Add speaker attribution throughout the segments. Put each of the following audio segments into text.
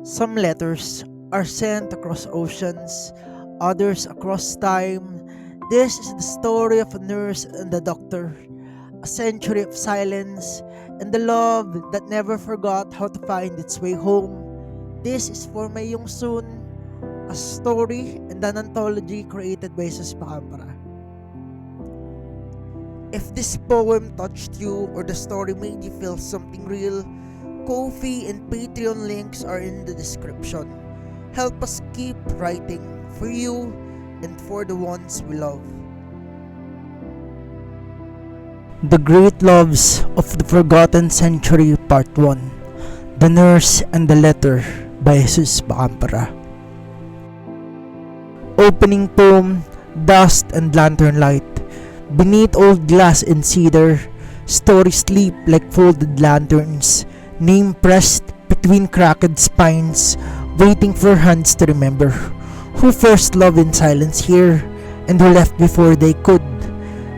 Speaker 1: Some letters are sent across oceans, others across time. This is the story of a nurse and a doctor, a century of silence, and the love that never forgot how to find its way home. This is for my Yongsun, a story and an anthology created by Jess. If this poem touched you or the story made you feel something real, Ko-fi and Patreon links are in the description. Help us keep writing for you and for the ones we love. The Great Loves of the Forgotten Century Part 1, The Nurse and the Letter by Jesus. Opening poem, Dust and Lantern Light. Beneath old glass and cedar, stories sleep like folded lanterns, name pressed between cracked spines, waiting for hands to remember who first loved in silence here and who left before they could.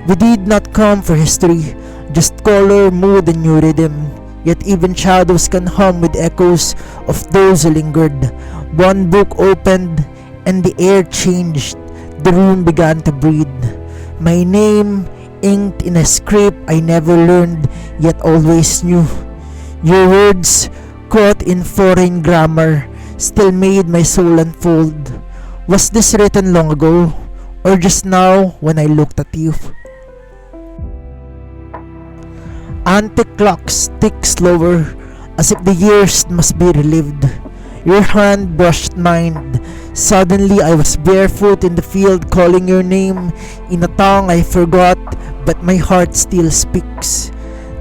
Speaker 1: We did not come for history, just color, mood, and new rhythm. Yet even shadows can hum with echoes of those who lingered. One book opened, and the air changed. The room began to breathe. My name, inked in a script I never learned, yet always knew. Your words, caught in foreign grammar, still made my soul unfold. Was this written long ago, or just now when I looked at you? Antique clocks tick slower, as if the years must be relived. Your hand brushed mine. Suddenly I was barefoot in the field calling your name in a tongue I forgot, but my heart still speaks.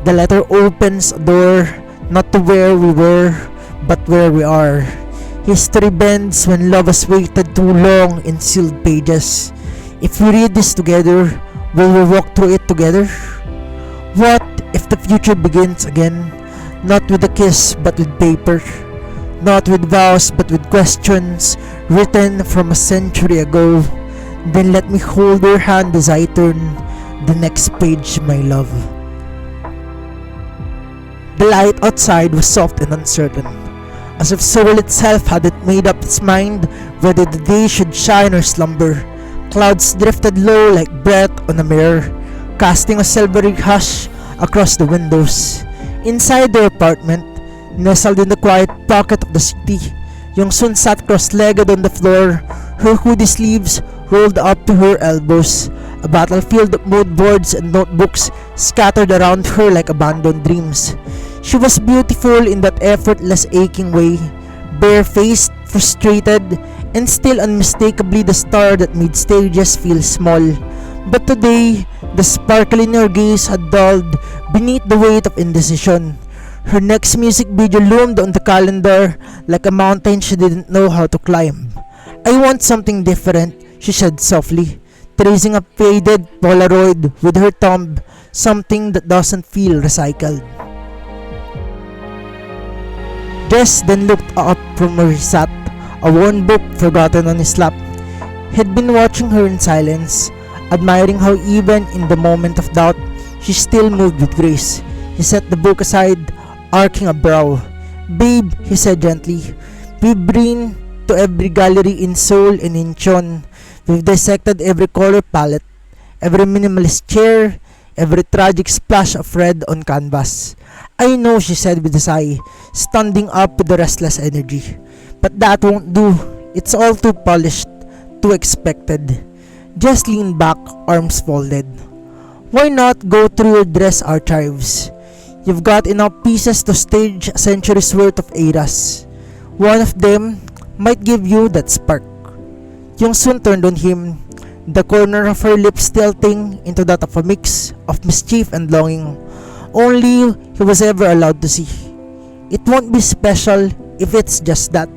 Speaker 1: The letter opens a door, not to where we were, but where we are. History bends when love has waited too long in sealed pages. If we read this together, will we walk through it together? What if the future begins again, not with a kiss but with paper? Not with vows but with questions written from a century ago. Then let me hold your hand as I turn the next page, my love. The light outside was soft and uncertain, as if Seoul itself hadn't made up its mind whether the day should shine or slumber. Clouds drifted low like breath on a mirror, casting a silvery hush across the windows. Inside their apartment, nestled in the quiet pocket of the city, Yongsun sat cross-legged on the floor, her hoodie sleeves rolled up to her elbows. A battlefield of mood boards and notebooks scattered around her like abandoned dreams. She was beautiful in that effortless aching way, bare-faced, frustrated, and still unmistakably the star that made stages feel small. But today, the sparkle in her gaze had dulled beneath the weight of indecision. Her next music video loomed on the calendar like a mountain she didn't know how to climb. I want something different, she said softly, tracing a faded Polaroid with her thumb, something that doesn't feel recycled. Jess then looked up from where he sat, a worn book forgotten on his lap. He'd been watching her in silence, admiring how even in the moment of doubt, she still moved with grace. He set the book aside, arching a brow. "Babe," he said gently, "we've been to every gallery in Seoul and in Incheon. We've dissected every color palette, every minimalist chair, every tragic splash of red on canvas." "I know," she said with a sigh, standing up with a restless energy. "But that won't do. It's all too polished, too expected." Just leaned back, arms folded. "Why not go through your dress archives? You've got enough pieces to stage a century's worth of eras. One of them might give you that spark." Yongsun turned on him, the corner of her lips tilting into that of a mix of mischief and longing only he was ever allowed to see. "It won't be special if it's just that.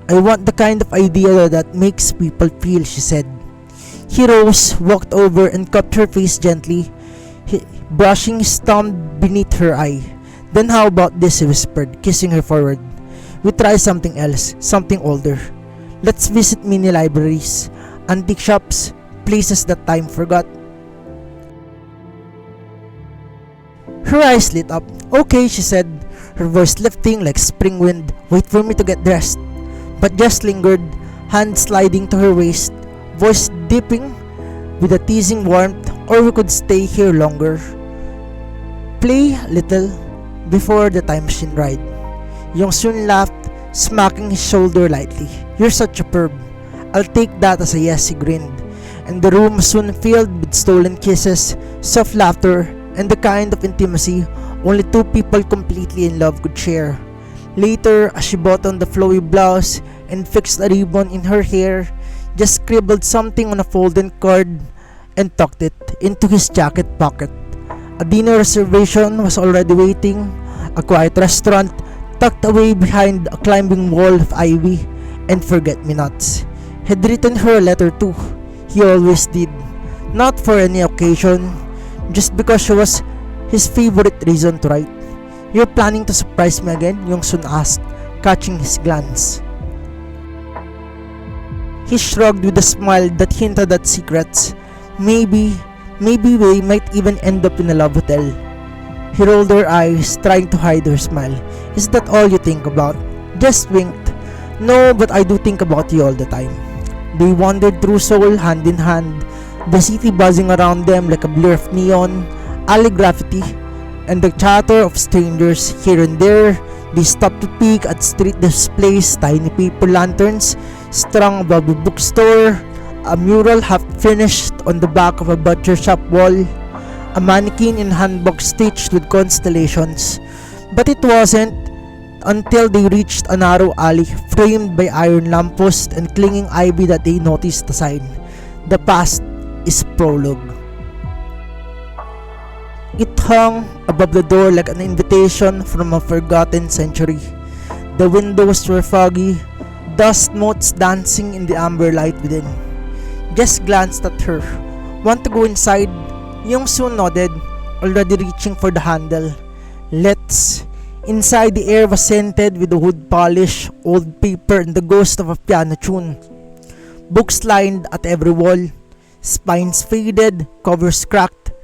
Speaker 1: I want the kind of idea that makes people feel," she said. He rose, walked over and cupped her face gently, brushing his thumb beneath her eye. "Then how about this?" he whispered, kissing her forward. "We try something else, something older. Let's visit mini libraries, antique shops, places that time forgot." Her eyes lit up. "Okay," she said, her voice lifting like spring wind. "Wait for me to get dressed." But Jess lingered, hand sliding to her waist, voice dipping with a teasing warmth. "Or we could stay here longer. Play a little before the time machine ride." Yongsun laughed, smacking his shoulder lightly. "You're such a perv." "I'll take that as a yes," he grinned. And the room soon filled with stolen kisses, soft laughter, and the kind of intimacy only two people completely in love could share. Later, as she buttoned the flowy blouse and fixed a ribbon in her hair, just scribbled something on a folded card and tucked it into his jacket pocket. A dinner reservation was already waiting, a quiet restaurant tucked away behind a climbing wall of ivy and forget-me-nots. He'd written her a letter too. He always did. Not for any occasion, just because she was his favorite reason to write. "You're planning to surprise me again?" Yongsun asked, catching his glance. He shrugged with a smile that hinted at secrets. Maybe we might even end up in a love hotel." He rolled her eyes, trying to hide her smile. "Is that all you think about?" Jess winked. "No, but I do think about you all the time." They wandered through Seoul hand in hand, the city buzzing around them like a blur of neon, alley graffiti, and the chatter of strangers here and there. They stopped to peek at street displays, tiny paper lanterns strung above a bookstore, a mural half finished on the back of a butcher shop wall, a mannequin in hanbok stitched with constellations. But it wasn't until they reached a narrow alley framed by iron lampposts and clinging ivy that they noticed the sign, "The past is prologue." It hung above the door like an invitation from a forgotten century. The windows were foggy, dust motes dancing in the amber light within. Jess glanced at her. "Want to go inside?" Yongsun nodded, already reaching for the handle. "Let's." Inside, the air was scented with the wood polish, old paper, and the ghost of a piano tune. Books lined at every wall, spines faded, covers cracked,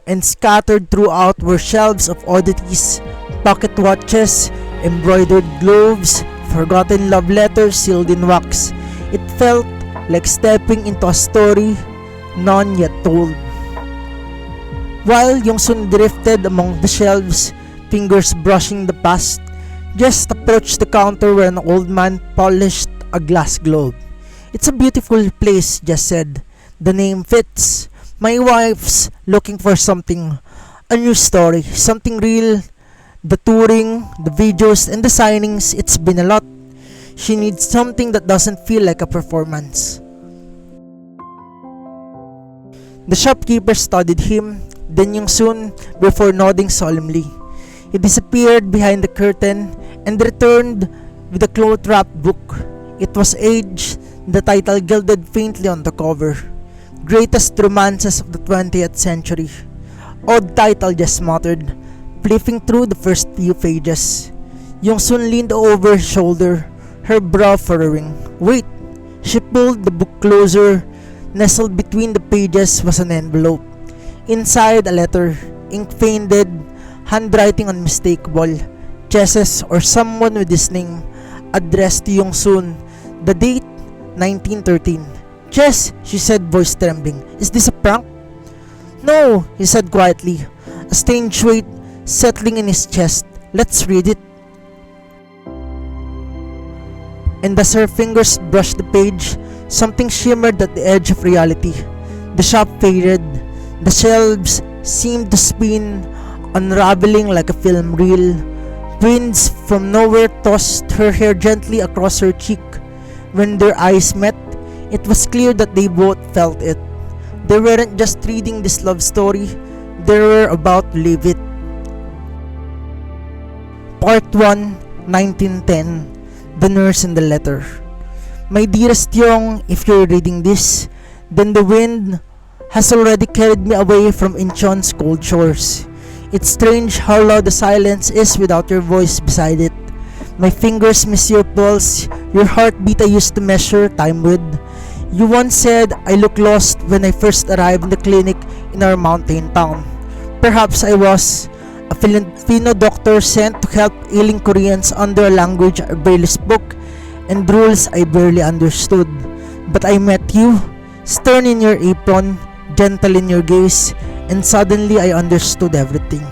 Speaker 1: and scattered throughout were shelves of oddities, pocket watches, embroidered gloves, forgotten love letters sealed in wax. It felt like stepping into a story none yet told. While Yongsun drifted among the shelves, fingers brushing the past, Jess approached the counter where an old man polished a glass globe. "It's a beautiful place," Jess said. "The name fits. My wife's looking for something, a new story, something real. The touring, the videos, and the signings, it's been a lot. She needs something that doesn't feel like a performance." The shopkeeper studied him, then Yongsun, before nodding solemnly. He disappeared behind the curtain and returned with a cloth-wrapped book. It was aged, the title gilded faintly on the cover. "Greatest Romances of the 20th Century." Odd title, Jess muttered, flipping through the first few pages. Yongsun leaned over his shoulder, her brow furrowing. "Wait!" She pulled the book closer. Nestled between the pages was an envelope. Inside, a letter, ink faded, handwriting unmistakable. Jess's or someone with his name, addressed to Yongsun. The date, 1913. "Jess," she said, voice trembling. "Is this a prank?" "No," he said quietly, a strange weight settling in his chest. "Let's read it." And as her fingers brushed the page, something shimmered at the edge of reality. The shop faded. The shelves seemed to spin, unraveling like a film reel. Winds from nowhere tossed her hair gently across her cheek. When their eyes met, it was clear that they both felt it. They weren't just reading this love story, they were about to live it. Part 1, 1910. The Nurse in the Letter. "My dearest Yong, if you're reading this, then the wind has already carried me away from Incheon's cold shores. It's strange how loud the silence is without your voice beside it. My fingers miss your pulse, your heartbeat I used to measure time with. You once said I look lost when I first arrived in the clinic in our mountain town. Perhaps I was. a Filipino doctor sent to help ailing Koreans under a language I barely spoke and rules I barely understood. But I met you, stern in your apron, gentle in your gaze, and suddenly I understood everything.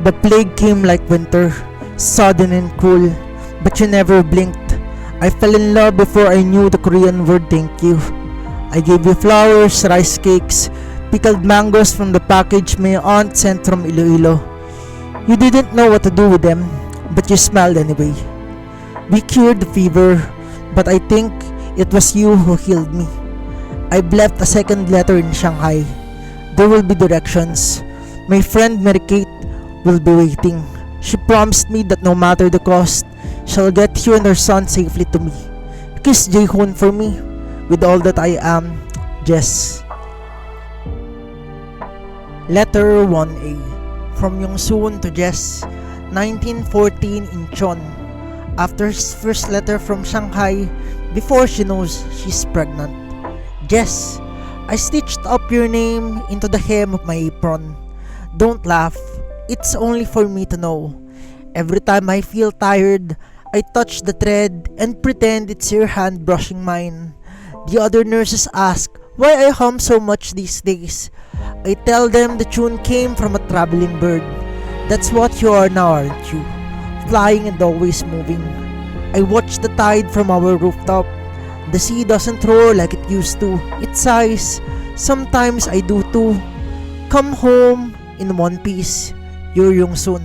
Speaker 1: The plague came like winter, sudden and cruel, but you never blinked. I fell in love before I knew the Korean word thank you. I gave you flowers, rice cakes, pickled mangoes from the package my aunt sent from Iloilo. You didn't know what to do with them, but you smiled anyway. We cured the fever, but I think it was you who healed me. I've left a second letter in Shanghai. There will be directions. My friend Mary Kate will be waiting. She promised me that no matter the cost, she'll get you and her son safely to me. Kiss Jaehoon for me, with all that I am, Jess. Letter 1A. From Yongsun to Jess, 1914 Incheon. After his first letter from Shanghai, before she knows she's pregnant. Jess, I stitched up your name into the hem of my apron. Don't laugh, it's only for me to know. Every time I feel tired, I touch the thread and pretend it's your hand brushing mine. The other nurses ask why I hum so much these days. I tell them the tune came from a traveling bird. That's what you are now, aren't you? Flying and always moving. I watch the tide from our rooftop. The sea doesn't roar like it used to. It sighs. Sometimes I do too. Come home in one piece. Your Yongsun.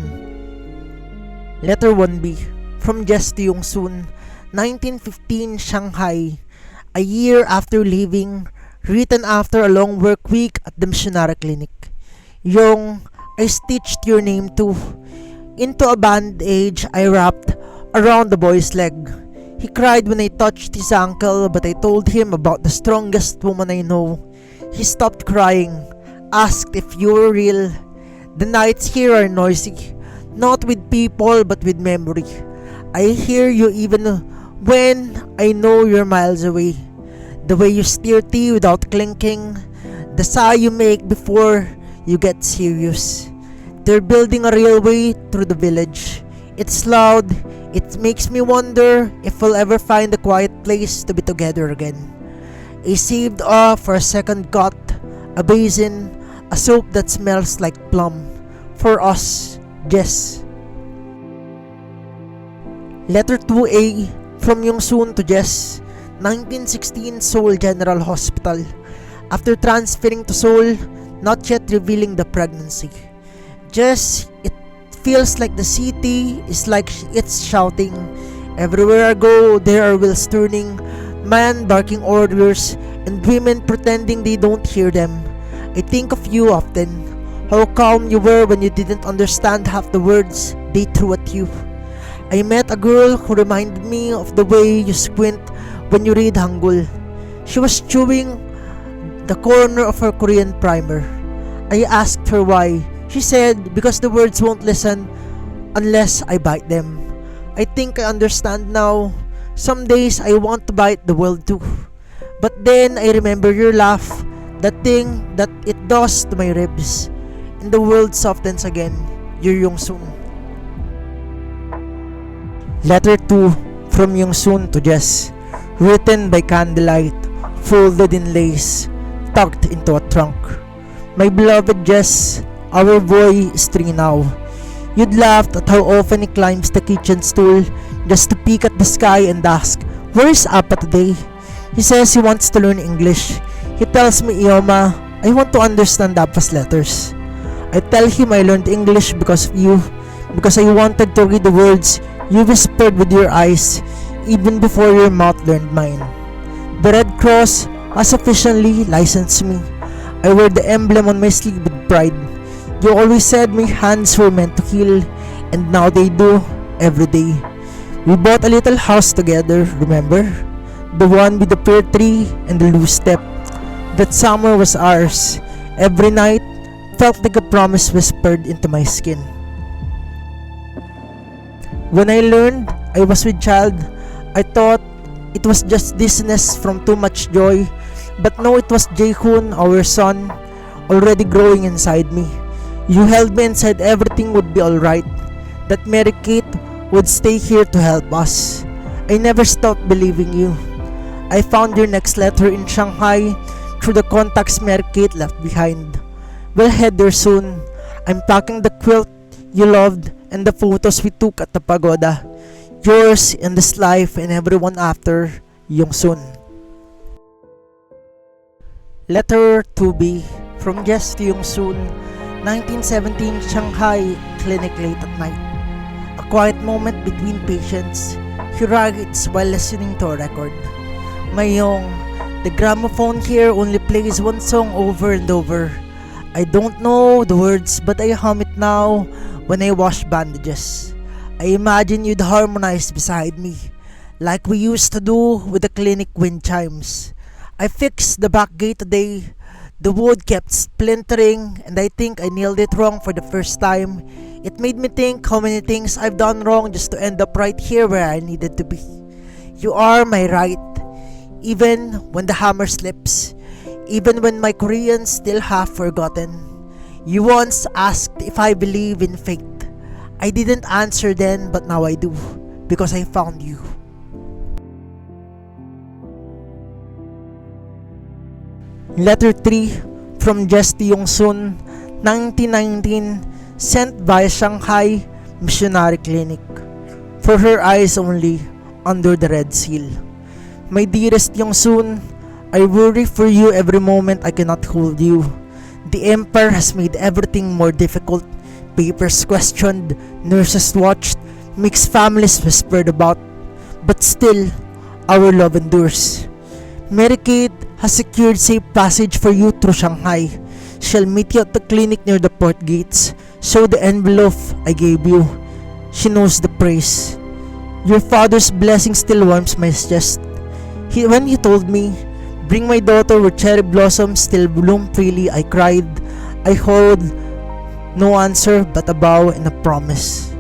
Speaker 1: Letter 1B. From Jess to Yongsun, 1915 Shanghai. A year after leaving, written after a long work week at the missionary clinic. Yong, I stitched your name too. Into a bandage I wrapped around the boy's leg. He cried when I touched his ankle, but I told him about the strongest woman I know. He stopped crying, asked if you were real. The nights here are noisy, not with people but with memory. I hear you even when I know you're miles away. The way you stir tea without clinking, the sigh you make before you get serious. They're building a railway through the village. It's loud. It makes me wonder if we'll ever find a quiet place to be together again. I saved off for a second cut, a basin, a soap that smells like plum. For us, Jess. Letter 2A. From Yongsun to Jess, 1916 Seoul General Hospital. After transferring to Seoul, not yet revealing the pregnancy. Jess, it feels like the city is like it's shouting. Everywhere I go, there are wheels turning, men barking orders, and women pretending they don't hear them. I think of you often. How calm you were when you didn't understand half the words they threw at you. I met a girl who reminded me of the way you squint when you read Hangul. She was chewing the corner of her Korean primer. I asked her why. She said, because the words won't listen unless I bite them. I think I understand now. Some days I want to bite the world too. But then I remember your laugh, that thing that it does to my ribs. And the world softens again. Your Yongsun. Letter 2. From Yongsun to Jess. Written by candlelight, folded in lace, tucked into a trunk. My beloved Jess, our boy is 3 now. You'd laughed at how often he climbs the kitchen stool just to peek at the sky and ask, "Where is Appa today?" He says he wants to learn English. He tells me, "Ioma, I want to understand Appa's letters." I tell him I learned English because of you, because I wanted to read the words you whispered with your eyes even before your mouth learned mine. The Red Cross has officially licensed me. I wear the emblem on my sleeve with pride. You always said my hands were meant to heal, and now they do, every day. We bought a little house together, remember? The one with the pear tree and the loose step. That summer was ours. Every night felt like a promise whispered into my skin. When I learned I was with child, I thought it was just dizziness from too much joy. But no, it was Jaehoon, our son, already growing inside me. You held me and said everything would be alright, that Mary Kate would stay here to help us. I never stopped believing you. I found your next letter in Shanghai through the contacts Mary Kate left behind. We'll head there soon. I'm packing the quilt you loved and the photos we took at the pagoda. Yours in this life and everyone after, Yongsun. Letter 2B from Jess to Yongsun, 1917 Shanghai clinic late at night. A quiet moment between patients. He writes while listening to a record. My Yong, the gramophone here only plays one song over and over. I don't know the words but I hum it now when I wash bandages. I imagine you'd harmonize beside me, like we used to do with the clinic wind chimes. I fixed the back gate today. The wood kept splintering and I think I nailed it wrong for the first time. It made me think how many things I've done wrong just to end up right here where I needed to be. You are my right, even when the hammer slips, even when my Korean's still half forgotten. You once asked if I believe in fate. I didn't answer then, but now I do, because I found you. Letter 3 from Jess to Yongsun, 1919, sent via Shanghai Missionary Clinic. For her eyes only, under the red seal. My dearest Yongsun, I worry for you every moment I cannot hold you. The empire has made everything more difficult. Papers questioned, nurses watched, mixed families whispered about. But still, our love endures. Mary Kate has secured safe passage for you through Shanghai. She'll meet you at the clinic near the port gates. Show the envelope I gave you. She knows the praise. Your father's blessing still warms my chest. When he told me, bring my daughter where cherry blossoms still bloom freely, I cried. I hold no answer but a bow and a promise.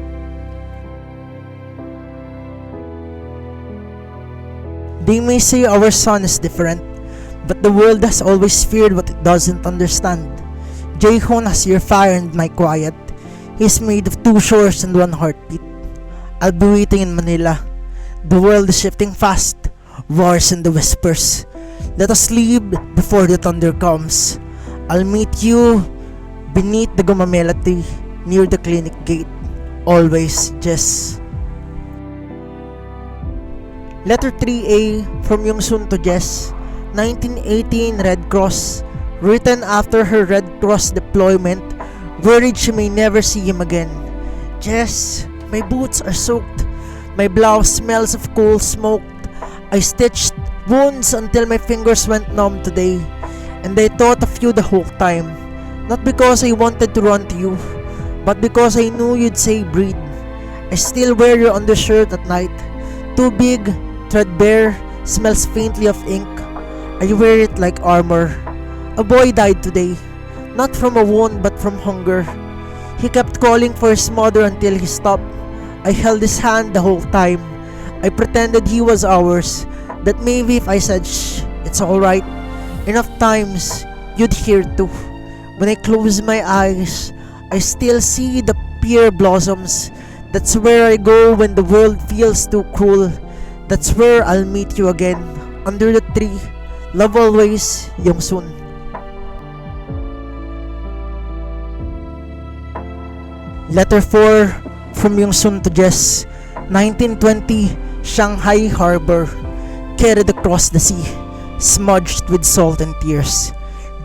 Speaker 1: They may say our son is different, but the world has always feared what it doesn't understand. Jae-hoon has your fire and my quiet. He's made of two shores and one heartbeat. I'll be waiting in Manila. The world is shifting fast. Wars and the whispers. Let us leave before the thunder comes. I'll meet you beneath the gumamela tree near the clinic gate. Always, Jess. Letter 3A from Yongsun to Jess, 1918 Red Cross, written after her Red Cross deployment, worried she may never see him again. Jess, my boots are soaked. My blouse smells of coal smoke. I stitched wounds until my fingers went numb today, and I thought of you the whole time. Not because I wanted to run to you, but because I knew you'd say breathe. I still wear your undershirt at night. Too big, threadbare, smells faintly of ink. I wear it like armor. A boy died today, not from a wound but from hunger. He kept calling for his mother until he stopped. I held his hand the whole time. I pretended he was ours, that maybe if I said shh, it's alright, enough times, you'd hear too. When I close my eyes, I still see the pear blossoms. That's where I go when the world feels too cruel. That's where I'll meet you again, under the tree. Love always, Yongsun. Letter 4 from Yongsun to Jess, 1920, Shanghai Harbor, carried across the sea, smudged with salt and tears.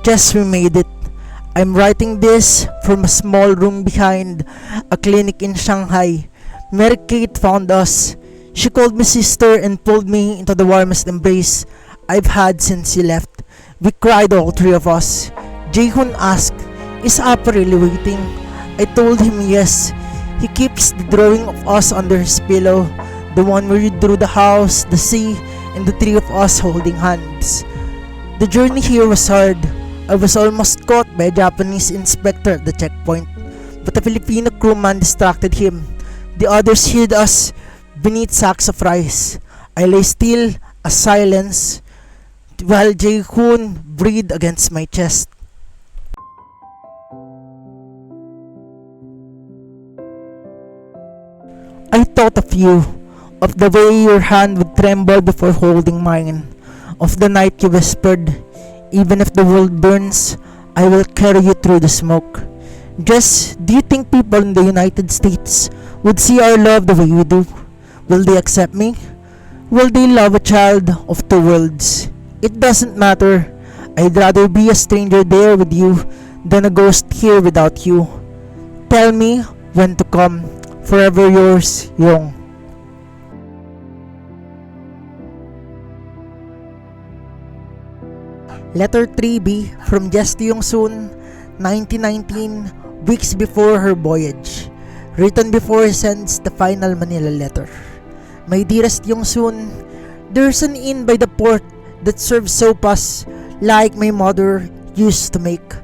Speaker 1: Jess, we made it. I'm writing this from a small room behind a clinic in Shanghai. Mary Kate found us. She called me sister and pulled me into the warmest embrace I've had since she left. We cried, all three of us. Jae-hoon asked, is Appa really waiting? I told him yes. He keeps the drawing of us under his pillow, the one where you drew the house, the sea, and the three of us holding hands. The journey here was hard. I was almost caught by a Japanese inspector at the checkpoint, but the Filipino crewman distracted him. The others hid us beneath sacks of rice. I lay still, a silence, while Jae-hoon breathed against my chest. I thought of you, of the way your hand would tremble before holding mine, of the night you whispered, even if the world burns, I will carry you through the smoke. Jess, do you think people in the United States would see our love the way we do? Will they accept me? Will they love a child of two worlds? It doesn't matter. I'd rather be a stranger there with you than a ghost here without you. Tell me when to come. Forever yours, Yong. Letter 3B from Jess to Yongsun, 1919, weeks before her voyage. Written before he sends the final Manila letter. My dearest Yongsun, there's an inn by the port that serves sopas like my mother used to make.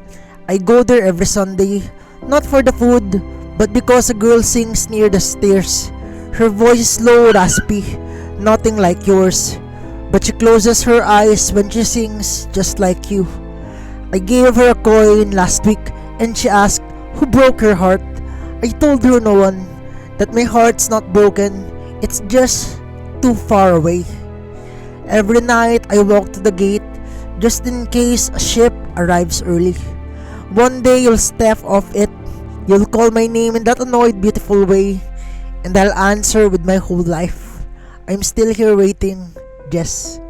Speaker 1: I go there every Sunday, not for the food, but because a girl sings near the stairs. Her voice is low, raspy, nothing like yours, but she closes her eyes when she sings just like you. I gave her a coin last week and she asked who broke her heart. I told her no one, that my heart's not broken, it's just too far away. Every night I walk to the gate just in case a ship arrives early. One day you'll step off it, you'll call my name in that annoyed beautiful way, and I'll answer with my whole life. I'm still here waiting, Jess.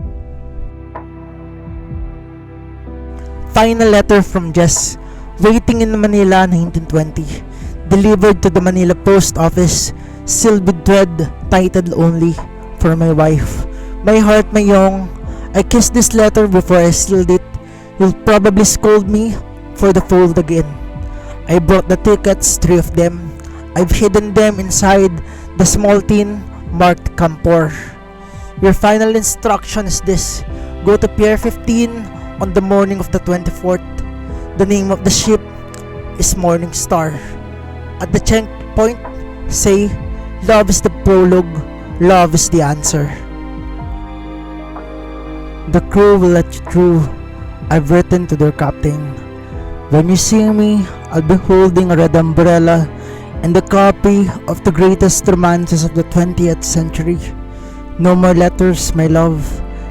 Speaker 1: Final letter from Jess, waiting in Manila, 1920. Delivered to the Manila post office, sealed with thread, titled only, for my wife. My heart, my Yong, I kissed this letter before I sealed it. You'll probably scold me for the fold again. I brought the tickets, 3 of them. I've hidden them inside the small tin marked Campor. Your final instruction is this: go to Pier 15 on the morning of the 24th. The name of the ship is Morning Star. At the checkpoint, say, love is the prologue, love is the answer. The crew will let you through. I've written to their captain. When you see me, I'll be holding a red umbrella and a copy of the greatest romances of the 20th century. No more letters, my love.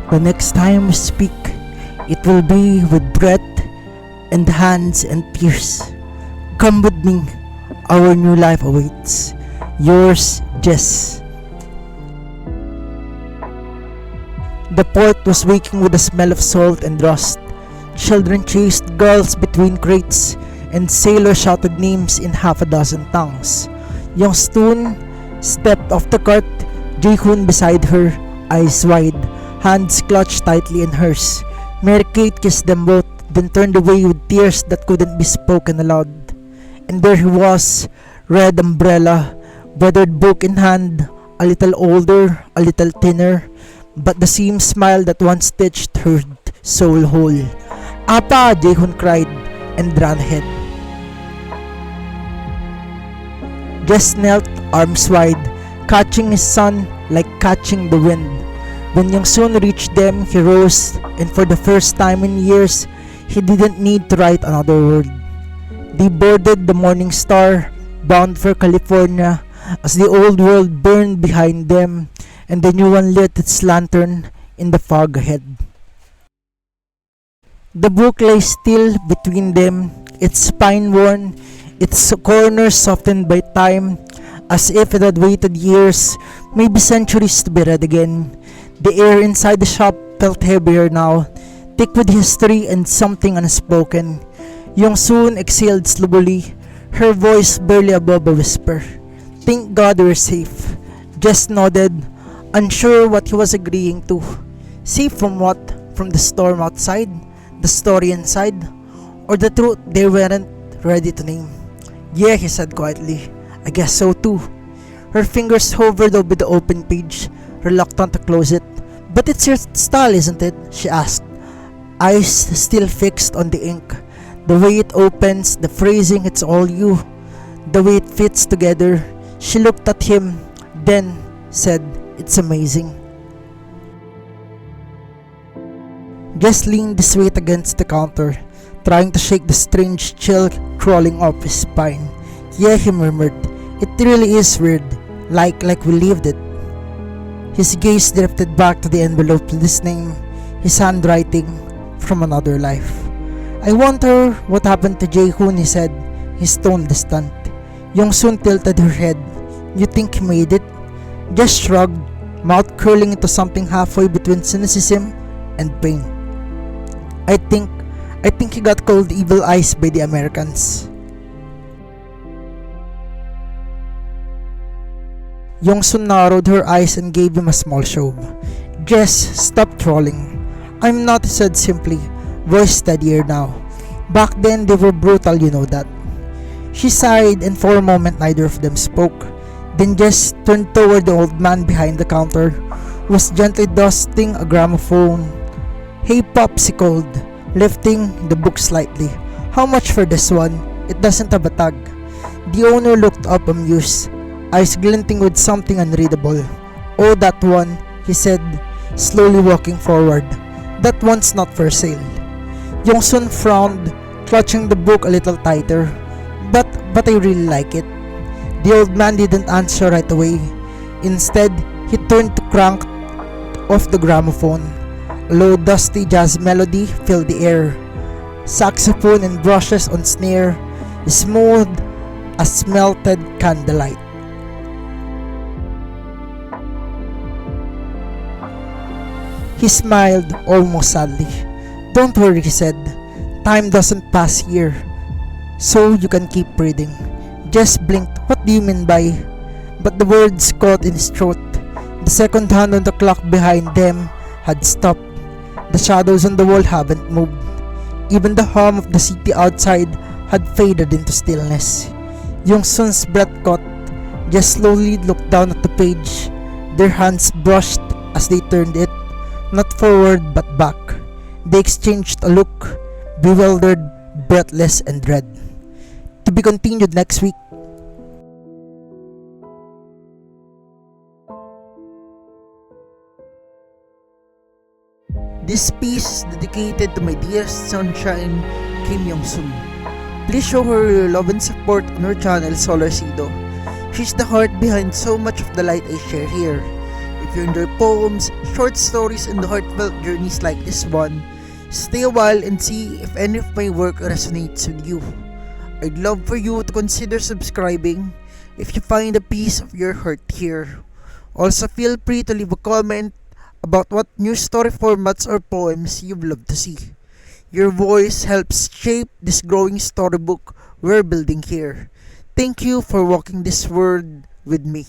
Speaker 1: The next time we speak, it will be with breath and hands and tears. Come with me. Our new life awaits. Yours, Jess. The port was waking with the smell of salt and rust. Children chased girls between crates, and sailors shouted names in half a dozen tongues. Yongsun stepped off the cart, Jae-hoon beside her, eyes wide, hands clutched tightly in hers. Mary Kate kissed them both, then turned away with tears that couldn't be spoken aloud. And there he was, red umbrella, weathered book in hand, a little older, a little thinner, but the same smile that once stitched her soul whole. Apa! Jae-hoon cried and ran ahead. Jess knelt, arms wide, catching his son like catching the wind. When Yongsun reached them, he rose, and for the first time in years, he didn't need to write another word. They boarded the Morning Star, bound for California, as the old world burned behind them, and the new one lit its lantern in the fog ahead. The book lay still between them, its spine worn, its corners softened by time, as if it had waited years, maybe centuries to be read again. The air inside the shop felt heavier now, thick with history and something unspoken. Yongsun exhaled slowly, her voice barely above a whisper. Thank God we're safe. Jess nodded, unsure what he was agreeing to. Safe from what? From the storm outside? The story inside? Or the truth they weren't ready to name? Yeah, he said quietly. I guess so too. Her fingers hovered over the open page, reluctant to close it. But it's your style, isn't it? She asked, eyes still fixed on the ink. The way it opens, the phrasing, it's all you. The way it fits together. She looked at him, then said, it's amazing. Jess leaned his weight against the counter, trying to shake the strange chill crawling up his spine. Yeah, he murmured, it really is weird. like we lived it. His gaze drifted back to the envelope with his name, his handwriting from another life. I wonder what happened to Jae-hoon, he said, his tone distant. Yongsun tilted her head. You think he made it? Jess shrugged, mouth curling into something halfway between cynicism and pain. I think he got called evil eyes by the Americans. Yongsun narrowed her eyes and gave him a small shove. Jess, stop trolling. I'm not, he said simply, voice steadier now. Back then they were brutal, you know that. She sighed and for a moment neither of them spoke. Then Jess turned toward the old man behind the counter, who was gently dusting a gramophone. Hey Pops, he called, lifting the book slightly. How much for this one? It doesn't have a tag. The owner looked up amused, eyes glinting with something unreadable. Oh, that one, he said, slowly walking forward. That one's not for sale. Yongsun frowned, clutching the book a little tighter. But I really like it. The old man didn't answer right away. Instead, he turned to crank off the gramophone. A low, dusty jazz melody filled the air. Saxophone and brushes on snare, smooth as melted candlelight. He smiled almost sadly. Don't worry, he said. Time doesn't pass here, so you can keep reading. Jess blinked. What do you mean by? But the words caught in his throat. The second hand on the clock behind them had stopped. The shadows on the wall haven't moved. Even the hum of the city outside had faded into stillness. Yongsun's breath caught. Jess slowly looked down at the page. Their hands brushed as they turned it, not forward but back. They exchanged a look, bewildered, breathless, and dread. To be continued next week. This piece is dedicated to my dearest sunshine, Kim Yongsun. Please show her your love and support on her channel, Solarcido. She's the heart behind so much of the light I share here. If you enjoy poems, short stories, and heartfelt journeys like this one, stay a while and see if any of my work resonates with you. I'd love for you to consider subscribing if you find a piece of your heart here. Also, feel free to leave a comment about what new story formats or poems you'd love to see. Your voice helps shape this growing storybook we're building here. Thank you for walking this world with me.